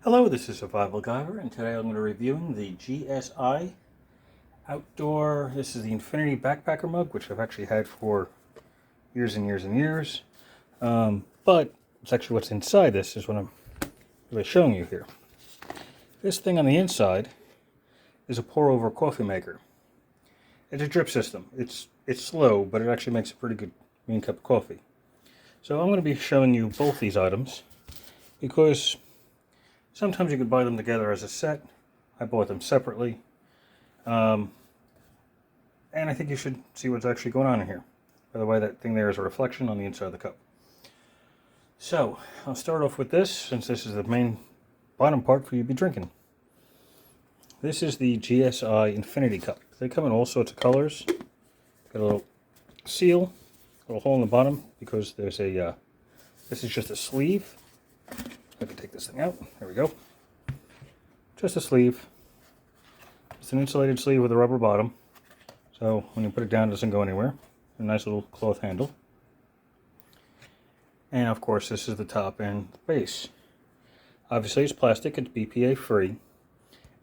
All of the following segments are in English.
Hello, this is Survival-gyver, and today I'm going to be reviewing the GSI Outdoor. This is the Infinity Backpacker Mug, which I've actually had for years and years and years. But it's actually what's inside this is what I'm really showing you here. This thing on the inside is a pour-over coffee maker. It's a drip system. It's slow, but it actually makes a pretty good mean cup of coffee. So I'm going to be showing you both these items because sometimes you could buy them together as a set. I bought them separately. And I think you should see what's actually going on in here. By the way, that thing there is a reflection on the inside of the cup. So, I'll start off with this, since this is the main bottom part for you to be drinking. This is the GSI Infinity Cup. They come in all sorts of colors. Got a little seal, a little hole in the bottom, because there's a, this is just a sleeve. I can take this thing out. There we go. Just a sleeve. It's an insulated sleeve with a rubber bottom. So when you put it down, it doesn't go anywhere. A nice little cloth handle. And of course, this is the top and base. Obviously, it's plastic. It's BPA free.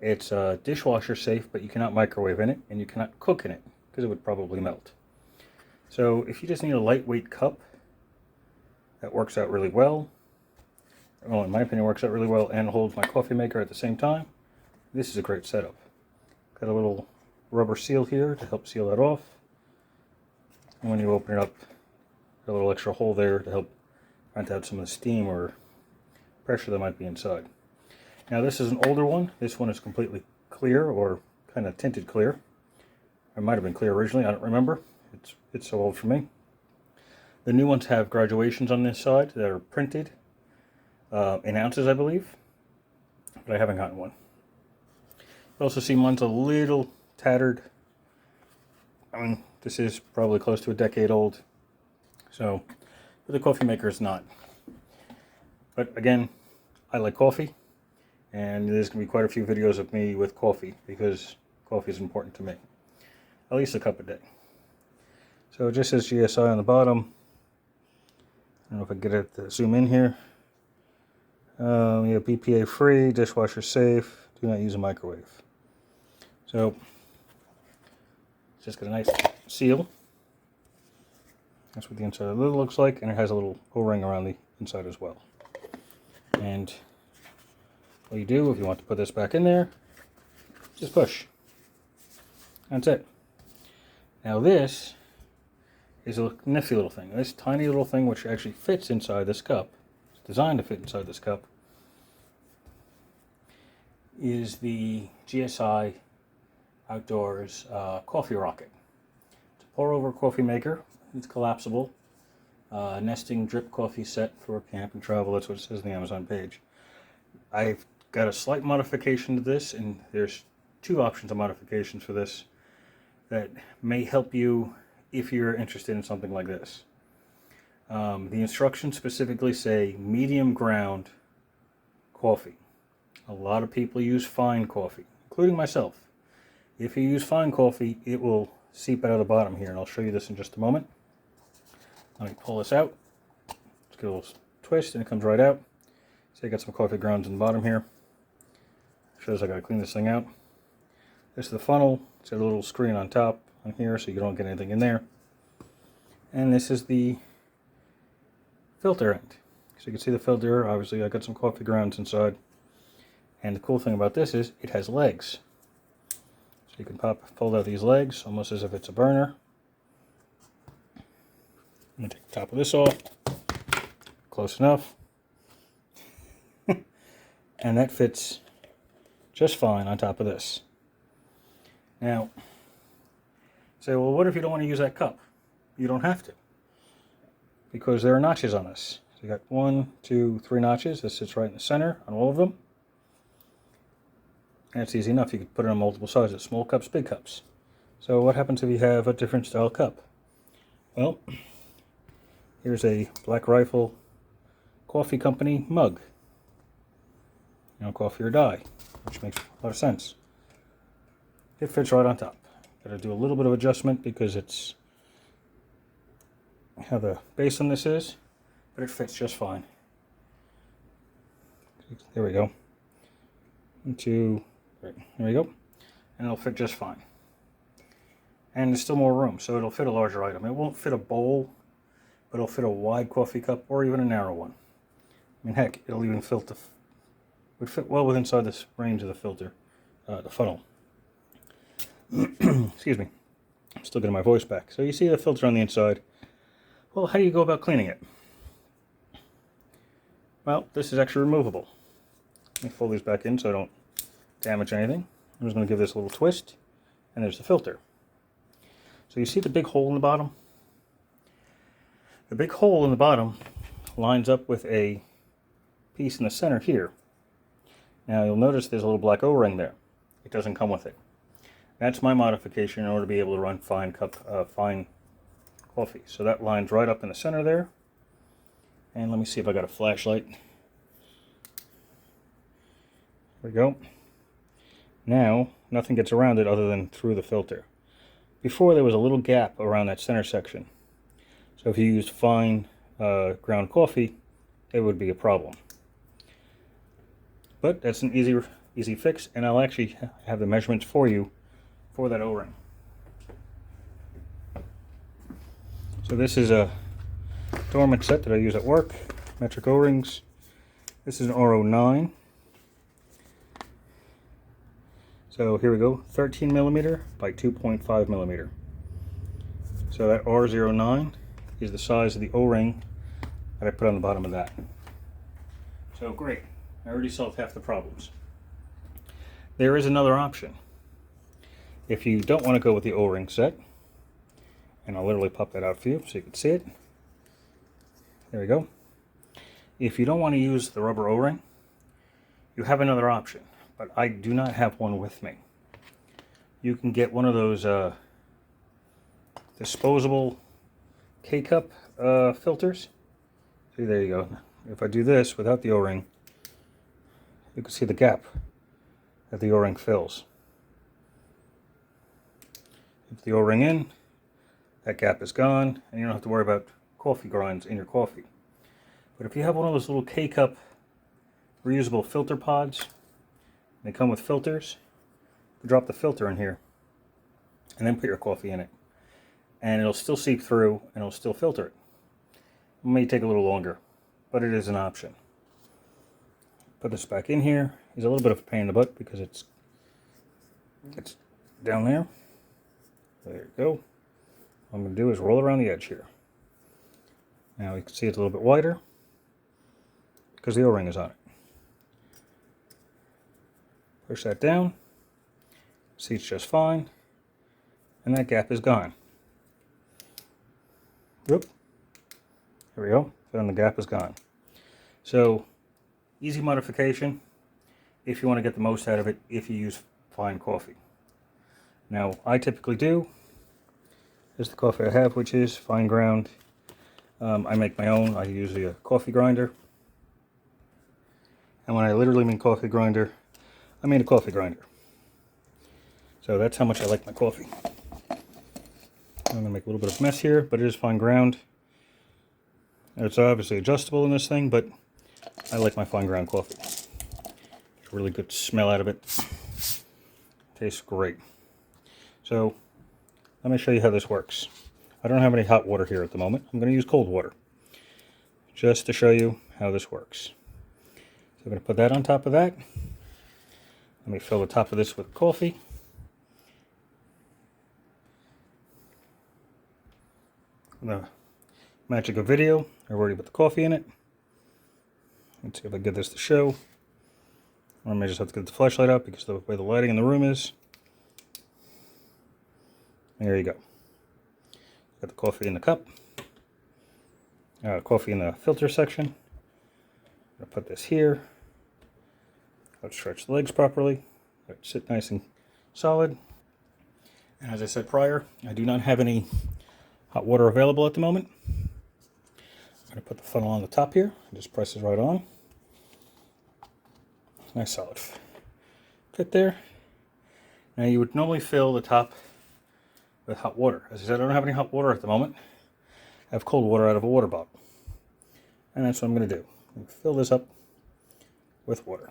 It's dishwasher safe, but you cannot microwave in it, and you cannot cook in it because it would probably melt. So if you just need a lightweight cup, that works out really well. Well, in my opinion, works out really well and holds my coffee maker at the same time. This is a great setup. Got a little rubber seal here to help seal that off. And when you open it up, got a little extra hole there to help vent out some of the steam or pressure that might be inside. Now this is an older one. This one is completely clear or kind of tinted clear. It might have been clear originally, I don't remember. It's so old for me. The new ones have graduations on this side that are printed in ounces, I believe, but I haven't gotten one. You also see mine's a little tattered. I mean, this is probably close to a decade old, so but the coffee maker is not. But again, I like coffee, and there's going to be quite a few videos of me with coffee because coffee is important to me. At least a cup a day. So it just says GSI on the bottom. I don't know if I can get it to zoom in here. Yeah, BPA free, dishwasher safe, do not use a microwave. So, it's just got a nice seal. That's what the inside of the lid looks like, and it has a little O-ring around the inside as well. And what you do, if you want to put this back in there, just push. That's it. Now this is a nifty little thing. This tiny little thing which actually fits inside this cup, it's designed to fit inside this cup, is the GSI Outdoors Coffee Rocket. It's a pour-over coffee maker. It's collapsible. Nesting drip coffee set for camp and travel. That's what it says on the Amazon page. I've got a slight modification to this, and there's two options of modifications for this that may help you if you're interested in something like this. The instructions specifically say medium ground coffee. A lot of people use fine coffee, including myself. If you use fine coffee, it will seep out of the bottom here, and I'll show you this in just a moment. Let me pull this out. Let's give it a little twist, and it comes right out. So you got some coffee grounds in the bottom here. Shows I got to clean this thing out. This is the funnel. It's got a little screen on top on here, so you don't get anything in there. And this is the filter end. So you can see the filter. Obviously, I got some coffee grounds inside. And the cool thing about this is it has legs. So you can fold out these legs almost as if it's a burner. I'm going to take the top of this off. Close enough. And that fits just fine on top of this. Now, say, well, what if you don't want to use that cup? You don't have to, because there are notches on this. So you got 1, 2, 3 notches. This sits right in the center on all of them. And it's easy enough. You can put it on multiple sizes, small cups, big cups. So what happens if you have a different style cup? Well, here's a Black Rifle Coffee Company mug. You know, coffee or die, which makes a lot of sense. It fits right on top. Got to do a little bit of adjustment because it's how the base on this is, but it fits just fine. There we go. into, right, there we go, and it'll fit just fine. And there's still more room, so it'll fit a larger item. It won't fit a bowl, but it'll fit a wide coffee cup or even a narrow one. I mean, heck, it'll even would fit well inside this range of the filter, the funnel. Excuse me, I'm still getting my voice back. So you see the filter on the inside. Well, how do you go about cleaning it? Well, this is actually removable. Let me fold these back in so I don't damage anything. I'm just going to give this a little twist, and there's the filter. So you see the big hole in the bottom? The big hole in the bottom lines up with a piece in the center here. Now you'll notice there's a little black O-ring there. It doesn't come with it. That's my modification in order to be able to run fine coffee. So that lines right up in the center there. And let me see if I got a flashlight. There we go. Now nothing gets around it other than through the filter. Before there was a little gap around that center section. So if you used fine ground coffee, it would be a problem. But that's an easy fix, and I'll actually have the measurements for you for that O-ring. So this is a dormant set that I use at work, metric O-rings. This is an R09. So here we go, 13 millimeter by 2.5 millimeter. So that R09 is the size of the O-ring that I put on the bottom of that. So great, I already solved half the problems. There is another option. If you don't want to go with the O-ring set, and I'll literally pop that out for you so you can see it. There we go. If you don't want to use the rubber O-ring, you have another option, but I do not have one with me. You can get one of those disposable K-cup filters. See, there you go. If I do this without the O-ring, you can see the gap that the O-ring fills. If the O-ring in, that gap is gone, and you don't have to worry about coffee grinds in your coffee. But if you have one of those little K-cup reusable filter pods, they come with filters, you drop the filter in here, and then put your coffee in it. And it'll still seep through, and it'll still filter it. It may take a little longer, but it is an option. Put this back in here. It's a little bit of a pain in the butt because it's down there. There you go. What I'm going to do is roll around the edge here. Now you can see it's a little bit wider because the O-ring is on it. Push that down. Seats just fine. And that gap is gone. Whoop. There we go. Then the gap is gone. So, easy modification if you want to get the most out of it if you use fine coffee. Now, I typically do. This is the coffee I have, which is fine ground. I make my own. I use a coffee grinder. And when I literally mean coffee grinder, I mean a coffee grinder. So that's how much I like my coffee. I'm going to make a little bit of a mess here, but it is fine ground. It's obviously adjustable in this thing, but I like my fine ground coffee. There's a really good smell out of it. Tastes great. So let me show you how this works. I don't have any hot water here at the moment. I'm going to use cold water just to show you how this works. So I'm going to put that on top of that. Let me fill the top of this with coffee. The magic of video. I've already put the coffee in it. Let's see if I get this to show. Or I may just have to get the flashlight out because of the way the lighting in the room is. There you go. Got the coffee in the cup. Coffee in the filter section. I'm going to put this here. Let's stretch the legs properly. Let it sit nice and solid. And as I said prior, I do not have any hot water available at the moment. I'm going to put the funnel on the top here. It just presses right on. Nice solid fit there. Now you would normally fill the top with hot water. As I said, I don't have any hot water at the moment. I have cold water out of a water bottle. And that's what I'm going to do. I'm going to fill this up with water.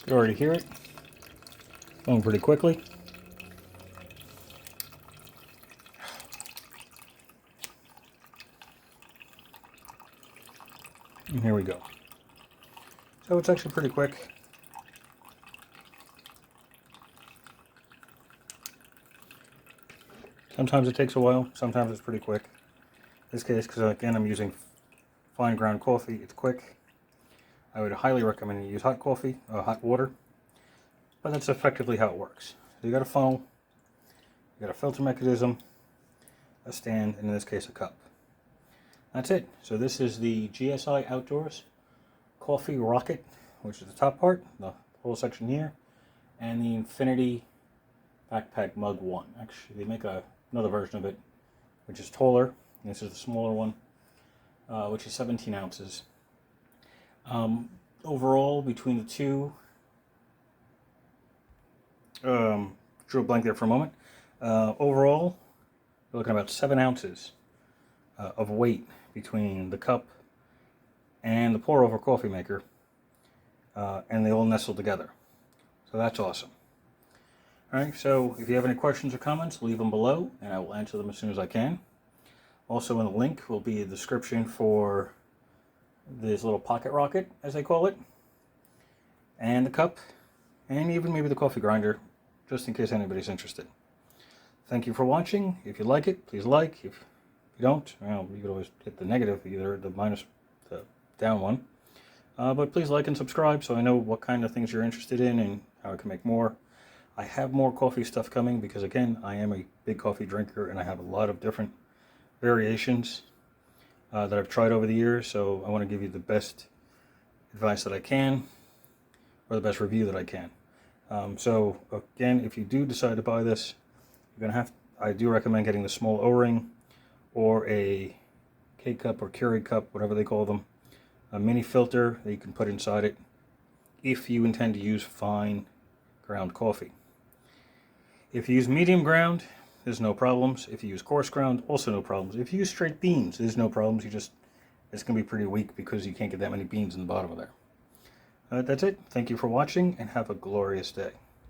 You can already hear it going pretty quickly. And here we go. So it's actually pretty quick. Sometimes it takes a while, sometimes it's pretty quick. In this case, because again I'm using fine ground coffee, it's quick. I would highly recommend you use hot coffee, hot water, but that's effectively how it works. So you got a funnel, you got a filter mechanism, a stand, and in this case a cup. That's it. So this is the GSI Outdoors Coffee Rocket, which is the top part, the whole section here, and the Infinity Backpack Mug 1. Actually, they make another version of it, which is taller. This is the smaller one, which is 17 ounces. Overall, between the two, drew a blank there for a moment. Overall, you're looking at about 7 ounces of weight between the cup and the pour-over coffee maker, and they all nestle together. So that's awesome. Alright, so if you have any questions or comments, leave them below, and I will answer them as soon as I can. Also in the link will be a description for this little pocket rocket, as they call it, and the cup, and even maybe the coffee grinder, just in case anybody's interested. Thank you for watching. If you like it, please like. If you don't, well, you could always hit the negative, either the minus, the down one. But please like and subscribe so I know what kind of things you're interested in and how I can make more. I have more coffee stuff coming because, again, I am a big coffee drinker and I have a lot of different variations that I've tried over the years, so I want to give you the best advice that I can, or the best review that I can. So again, if you do decide to buy this, you're gonna I do recommend getting the small O-ring or a K-cup or Keurig cup, whatever they call them, a mini filter that you can put inside it if you intend to use fine ground coffee. If you use medium ground, there's no problems. If you use coarse ground, also no problems. If you use straight beans, there's no problems. It's going to be pretty weak because you can't get that many beans in the bottom of there. That's it. Thank you for watching and have a glorious day.